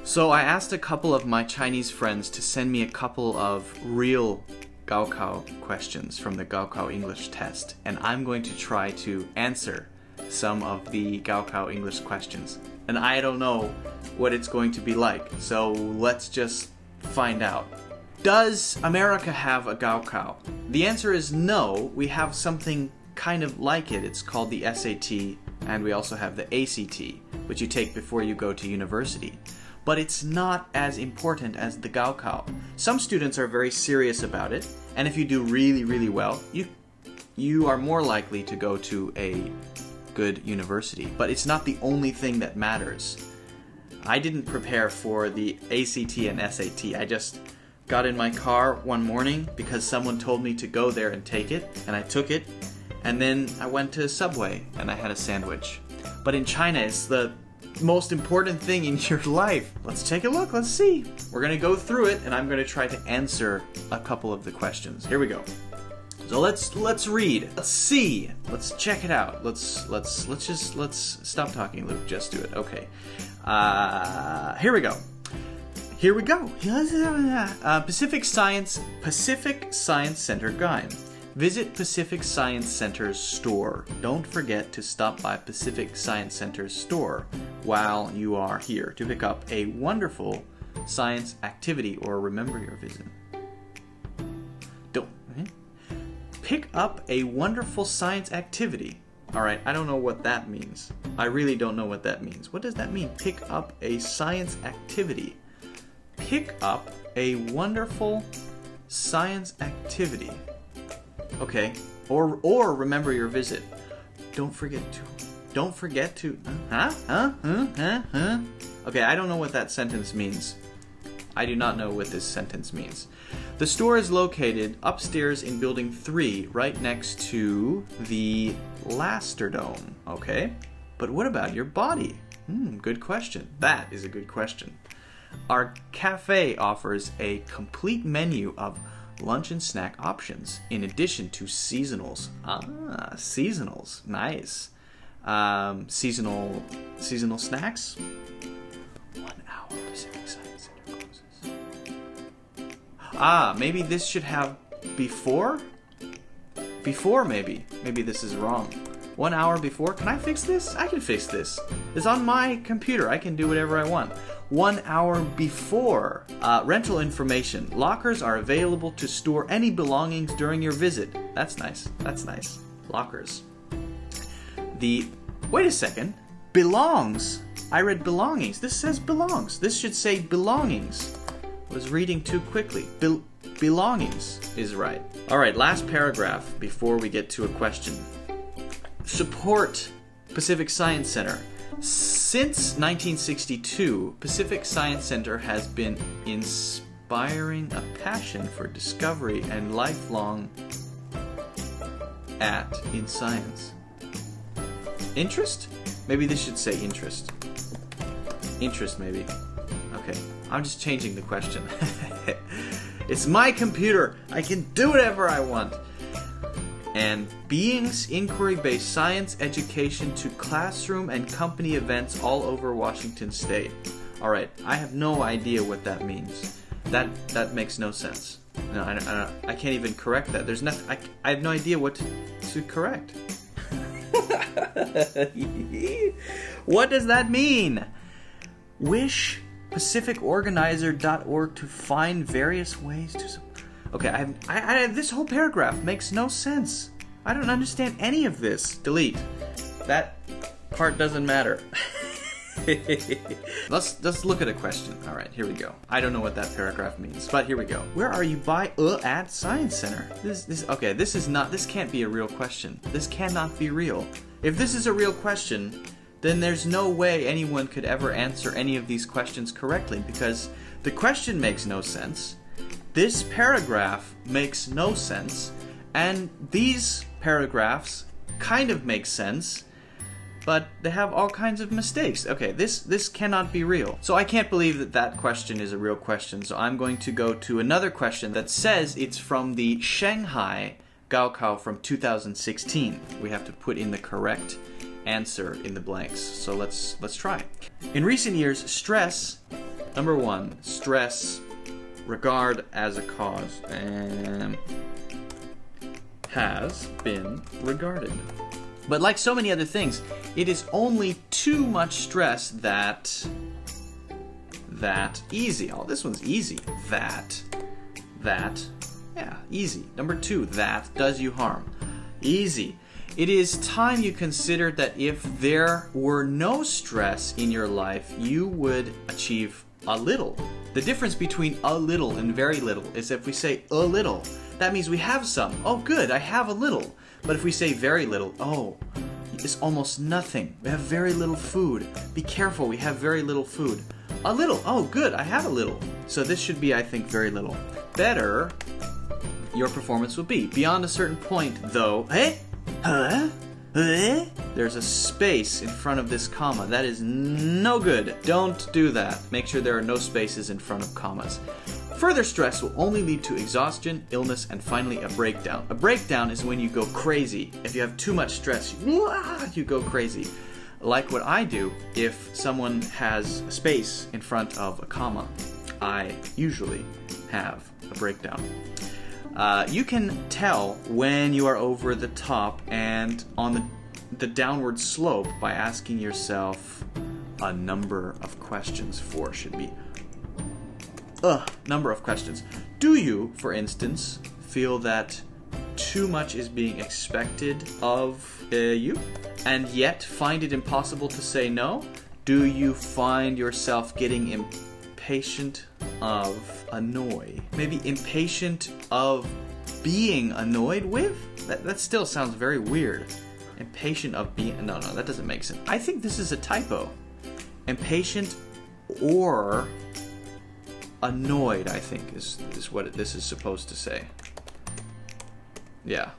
So I asked a couple of my Chinese friends to send me a couple of real Gaokao questions from the Gaokao English test, and I'm going to try to answer some of the Gaokao English questions. And I don't know what it's going to be like, so let's just find out. Does America have a Gaokao? The answer is no. We have something kind of like it. It's called the SAT, and we also have the ACT, which you take before you go to university. But it's not as important as the Gaokao. Some students are very serious about it, and if you do really, really well, you are more likely to go to a good university. But it's not the only thing that matters. I didn't prepare for the ACT and SAT. I just got in my car one morning because someone told me to go there and take it, and I took it, and then I went to Subway and I had a sandwich. But in China, it's the most important thing in your life. Let's take a look. Let's see. We're gonna go through it, and I'm gonna try to answer a couple of the questions. Here we go. So let's read. Let's see. Let's check it out. Let's stop talking, Luke. Just do it. Okay. Here we go. Here we go. Pacific Science Center Guide. Visit Pacific Science Center's store. Don't forget to stop by Pacific Science Center's store while you are here to pick up a wonderful science activity or remember your visit. Pick up a wonderful science activity. Alright, I don't know what that means. I really don't know what that means. What does that mean? Pick up a science activity. Pick up a wonderful science activity. Okay, or remember your visit. Don't forget to. Okay, I don't know what that sentence means. I do not know what this sentence means. The store is located upstairs in building 3, right next to the Lasterdome. Okay, but what about your body? Good question. That is a good question. Our cafe offers a complete menu of lunch and snack options in addition to seasonals. Seasonals. Nice. Seasonal snacks. 1 hour Pacific Science Center closes. Maybe this should have before? Before, maybe. Maybe this is wrong. 1 hour before? Can I fix this? I can fix this. It's on my computer. I can do whatever I want. 1 hour before. Rental information. Lockers are available to store any belongings during your visit. That's nice. That's nice. Lockers. Wait a second. Belongs. I read belongings. This says belongs. This should say belongings. I was reading too quickly. Belongings is right. Alright, last paragraph before we get to a question. Support Pacific Science Center. Since 1962, Pacific Science Center has been inspiring a passion for discovery and lifelong in science. Interest? Maybe this should say interest. Interest, maybe. Okay, I'm just changing the question. It's my computer. I can do whatever I want. And Being's inquiry-based science education to classroom and company events all over Washington State. Alright, I have no idea what that means. That makes no sense. No, I can't even correct that. There's nothing. I have no idea what to correct. What does that mean? Wish pacificorganizer.org to find various ways to... Okay, this whole paragraph makes no sense. I don't understand any of this. Delete. That part doesn't matter. Let's look at a question. All right, here we go. I don't know what that paragraph means, but here we go. Where are you at Science Center? This can't be a real question. This cannot be real. If this is a real question, then there's no way anyone could ever answer any of these questions correctly because the question makes no sense. This paragraph makes no sense, and these paragraphs kind of make sense, but they have all kinds of mistakes. Okay, this cannot be real. So I can't believe that question is a real question, so I'm going to go to another question that says it's from the Shanghai Gaokao from 2016. We have to put in the correct answer in the blanks, so let's try. In recent years, stress Number 1, stress, regard as a cause, and has been regarded. But like so many other things, it is only too much stress that easy. Oh, this one's easy. That, yeah, easy. Number 2, that does you harm. Easy. It is time you considered that if there were no stress in your life, you would achieve a little. The difference between a little and very little is if we say a little, that means we have some. Oh, good, I have a little. But if we say very little, oh, it's almost nothing. We have very little food. Be careful, we have very little food. A little, oh, good, I have a little. So this should be, I think, very little. Better your performance will be. Beyond a certain point, though, there's a space in front of this comma. That is no good. Don't do that. Make sure there are no spaces in front of commas. Further stress will only lead to exhaustion, illness, and finally a breakdown. A breakdown is when you go crazy. If you have too much stress, you go crazy. Like what I do if someone has a space in front of a comma. I usually have a breakdown. You can tell when you are over the top and on the downward slope by asking yourself a number of questions. 4 should be number of questions. Do you, for instance, feel that too much is being expected of you and yet find it impossible to say no? Do you find yourself getting impatient of annoy? Maybe impatient of being annoyed with? That still sounds very weird. Impatient of being... No, that doesn't make sense. I think this is a typo. Impatient or annoyed, I think, is what this is supposed to say. Yeah.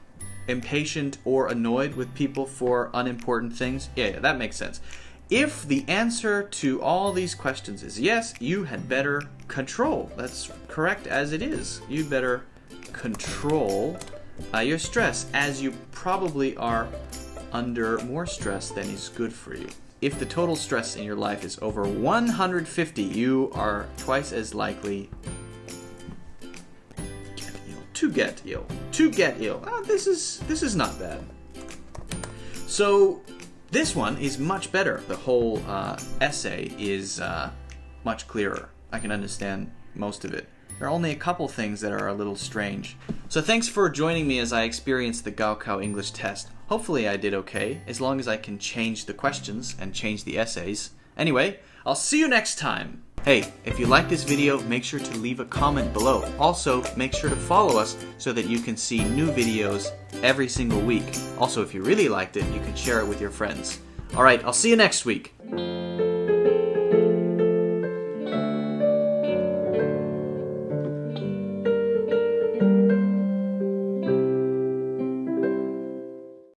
Impatient or annoyed with people for unimportant things? Yeah, that makes sense. If the answer to all these questions is yes, you had better control. That's correct as it is. You'd better control your stress, as you probably are under more stress than is good for you. If the total stress in your life is over 150, you are twice as likely to get ill. This is not bad. So this one is much better. The whole essay is much clearer. I can understand most of it. There are only a couple things that are a little strange. So thanks for joining me as I experienced the Gaokao English test. Hopefully I did okay, as long as I can change the questions and change the essays. Anyway, I'll see you next time. Hey, if you like this video, make sure to leave a comment below. Also, make sure to follow us so that you can see new videos every single week. Also, if you really liked it, you can share it with your friends. Alright, I'll see you next week.